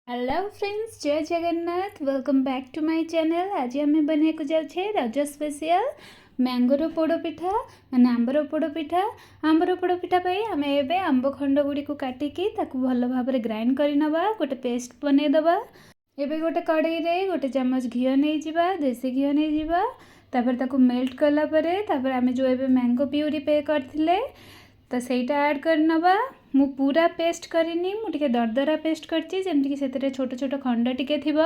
Hello friends, जय Jagannath. Welcome back to my channel. आज आम बनाइक जाऊे रज स्पेशल मैंगोर पोड़पिठा माने आंबर पोड़पिठा। आंबर पोड़पिठा आम ए आंब खंड गुड़ी को काटिकी भल भाव ग्राइंड करनवा, गोटे पेस्ट बनईदबा। एबे गोटे कड़ाई रे गोटे चम्मच घी नहीं जावा, देसी घी नहीं जावा। तापर ताको मेल्ट कला परे तापर आम जो एबे मैंगो प्यूरी पे करथिले तो सहीटा ऐड करनवा। मु पूरा पेस्ट करनी, मुझे दरदरा पेस्ट करची जमती से छोट छोट खंड टिके थिबो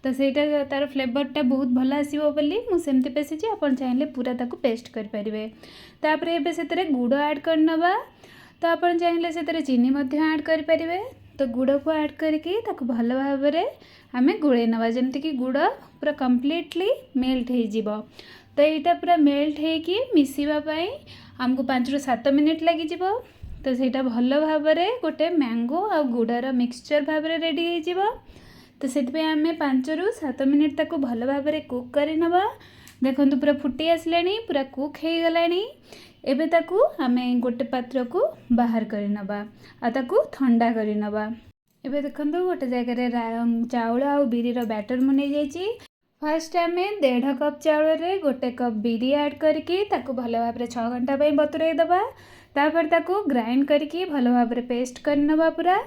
तो सहीटा तार फ्लेवरटा बहुत भल आसीबो बोली मु सेमती पेसिची। आपण चाहिले पूरा ताको पेस्ट कर परिबे। तापर एबे सेतरे गुड़ ऐड करनवा, तो आपण चाहिले सेतरे चीनी मध्ये ऐड कर परिबे। तो गुड़ को ऐड करके ताको भल भाव रे आमे गुळे नवा जमती कि गुड़ पूरा कंप्लीटली मेल्ट हो जिवो। तो यहाँ पूरा मेल्ट होगी मिसवा आमको 5 ରୁ 7 मिनिट लगी जिवो। तो सहीटा भल भाव गोटे मैंगो आ गुड़ार मिक्सचर भाव रेडी हो। तो से आम 5 ରୁ 7 मिनिट ताको भल भाव कुक करनवा। देखो पूरा फुटी आसलानी, पूरा कुक हो गलानी। एबे ताकू आम गोटे पात्र को बाहर करनवा आ ताकू ठंडा करनवा। एबे देखो गोटे जगह चाउल आ बिरीर बैटर मु नहीं जाइए। फास्ट आम 1.5 कप चाउल रे गोटे कप बिरी ऐड करके ताकू भल भाव 6 घंटा बतुरई दबा। तापर ताकू ग्राइंड करके भल भाव पेस्ट करनवा पूरा।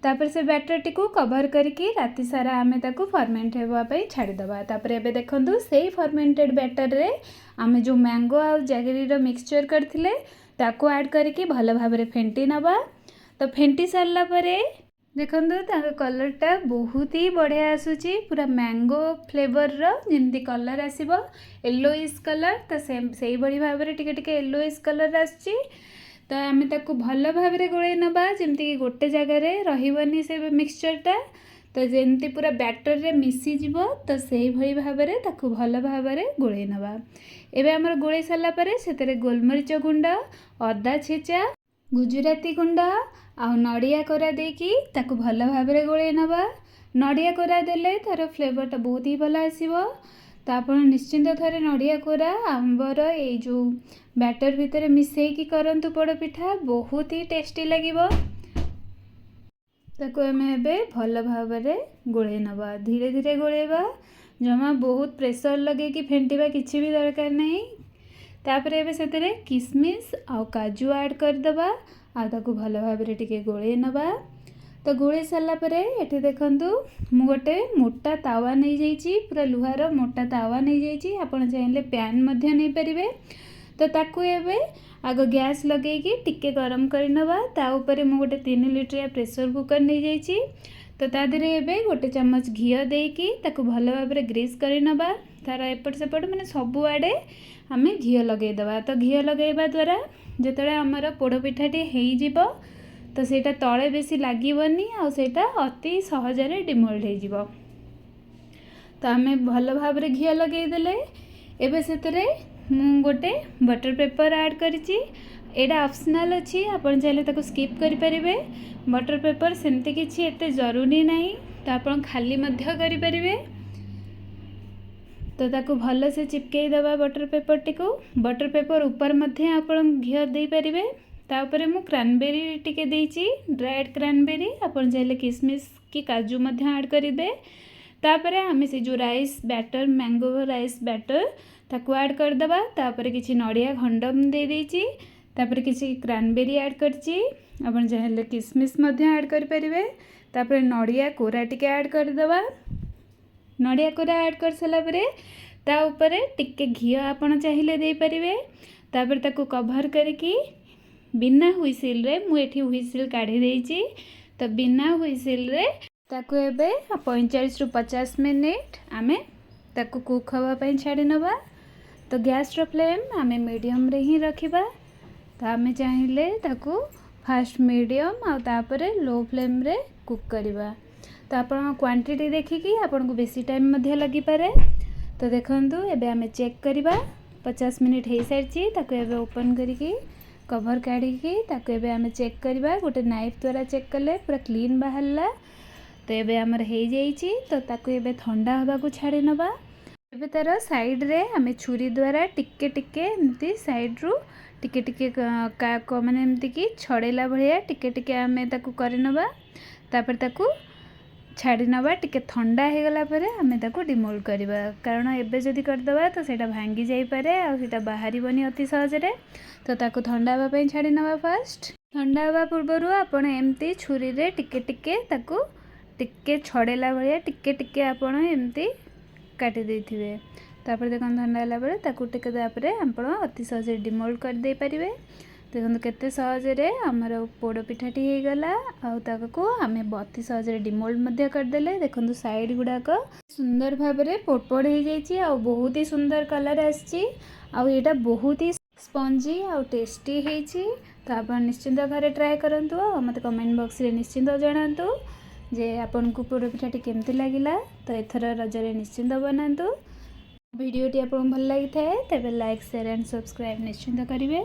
तापर से बैटर टी को कवर करके राति सारा आमे ताकू फर्मेंट होगापी छाड़ीदबा। तापर एबे देखंतु सेही फर्मेंटेड बैटर रे आमे जो मैंगो आ जैगरीर मिक्सचर करथिले ताकू ऐड करके भल भाव फेंटी नबा। तो फेंटी सारला परे देखंतु ताका कलरटा बहुत ही बढ़िया आसूची, पूरा मैंगो फ्लेवर जमी कलर आसीबो येलोइश कलर। तो से बड़ी भाव में टिके टिके येलोइश कलर आसची। तो आम ताकू भल भाव में गोले नबा जमती कि गोटे जगार रही से मिक्सचरटा। तो जमती पूरा बैटर रे मिसी जीवो तो से भली भाव में ताकू भल भाव में गोले नबा। एबे हमर गोले सारा परे सेतरे गोलमरीच गुंड, अदा छेचा, गुजराती गुंड आ नड़िया कोरा देकी ताकू भल भाव में गोले नबा। नड़िया कोरा देले तार फ्लेवरटा बहुत ही भल आसीबो। तो आप निश्चिंत थे नड़िया कोरा आंबर ये जो बैटर भितर मिसेकी करंतु पोड़पिठा, बहुत ही टेस्टी लगिबो। ताकू आम एबे भल भाव में गोले नबा, धीरे धीरे गोलेबा, जमा बहुत प्रेशर लगे कि फेंटिबा किछि भी दरकार नहीं। तापर एबे सेतरे किसमिस आ काजू ऐड करदबा आ ताकू भल भाव में टिके गोले नबा। तो गोले सारा परे एठी देखंतु मु गोटे मोटा तावा नहीं जाइए, पूरा लुहार मोटा तावा नहीं जाइए। आपण चाहिले पैन मध्य नहीं परिबे। तो ताकू एबे आग गैस लगेगी टिके गरम करनवा। ता ऊपर मु गोटे 3 लीटर प्रेशर कुकर नहीं जाइए। तो ता देहरे एबे गोटे चम्मच घी देकी ताकू भल भाव में ग्रीस करनवा। तार एपट सेपट माने सबु आड़े आम घी लगेदबा। तो घी लगेबा द्वारा जेतले आमर पोड़पिठाटी हो जिवो तो सेटा तले बेसी लागबनी आ सेटा अति सहजरे डिमोल्ड हो जिवो। तो आम भल भाव में घी लगेदेले एबे सेतरे मु गोटे बटर पेपर ऐड करिछि। एटा ऑप्शनल अछि, आपण चाहिले ताको स्किप करि परिबे। बटर पेपर सेमते किछि एते जरूरी नहीं, तो आपण खाली मध्य करि परिबे। तो ताको भल से चिपकई दबा बटर पेपर टी को। बटर पेपर ऊपर मध्य आपण घी दे परिबे। तापर मु क्रैनबेरी टिके देइछि, ड्राइड क्रैनबेरी। आपण चाहिले किसमिस की काजू मध्य ऐड करिदे। तापर आम से जो rice batter mango rice batter ताको ऐड कर दबा। तापर किछि नड़िया खंड दे देइछि। तापर किछि क्रैनबेरी ऐड करछि, आपण चाहिले किसमिस मध्य ऐड कर परिबे। तापर नड़िया कोरा टिके ऐड कर दबा। नड़िया कोरा ऐड कर सारा परे ता ऊपर टिके घी आपण चाहिले दे परिबे। तापर ताको कवर करके बिना हुइसिल रे मु एठी हुइसिल काढ़ी देइछि। तो बिना हुइसिल रे ताको एबे 45 ରୁ 50 मिनिट आमे ताको कुक हवा पई छाड़ी नबा। तो गैस रो फ्लेम आमे मीडियम रे ही रखिबा। तो आमे चाहिले ताको फास्ट मीडियम आ तापरे लो फ्लेम रे कुक करिबा। तो आपण क्वांटिटी देखिकी आपण को बेसी टाइम मध्य लगी पारे। तो देखंतु एबे आमे चेक करिबा 50 मिनिट हो सारछि। ताको एबे ओपन करिकी कवर काढ़ी ताको एबे आमे चेक करिबा। गोटे नाइफ द्वारा चेक कले पूरा क्लीन बाहरला। तो एबे हमर हो जाइछि। तो ताको एबे ठंडा हवा को छाड़ी नबा। एबे तार साइड रे आमे छुरी द्वारा टिके टिके एमती साइड रू टिके टिके का माने एमती कि छड़ेला भलिया टिके टिके आमे ताको करि नबा। तापर ताको छाड़ी नवा टिके ठंडा हो गला परे आमे ताको डिमोल्ड करवा कारण एबे जदि करदबा तो सेटा भांगी जाई पारे आ सेटा बाहरिबनी अति सहज रे। तो ताको ठंडा हवा पई छाड़ी नवा फास्ट ठंडा हवा पूर्वरु आपण एमती छुरी रे टिके टिके ताको टिके छड़ेला भलिया टिके टिके आपण एमती काटी देथिबे। तापर देखन ठंडा होला परे ताको टिके दापरे आपण अति सहज डिमोल्ड कर दे परिबे। देखो केते सहज रे हमर पोड़ पिठाटी हो गला आको आम अति सहज डिमोल्ड करदेले। देखो साइड गुड़ाक सुंदर भाव में पोड़पोड़ हो जाइए बहुत ही सुंदर कलर आईटा बहुत ही स्पंजी आउ टेस्टी होती। तो आप निश्चिंत घरे ट्राए करूँ मत कमेंट बॉक्स रे निश्चिंत जनातु जे आपन को पोड़ पिठाटी केमती लगिला। तो एथर रजरे निश्चिंत बनातु वीडियोटी आपको भल लगी थाए तेरे लाइक शेयर एंड सब्सक्राइब निश्चिंत करेंगे।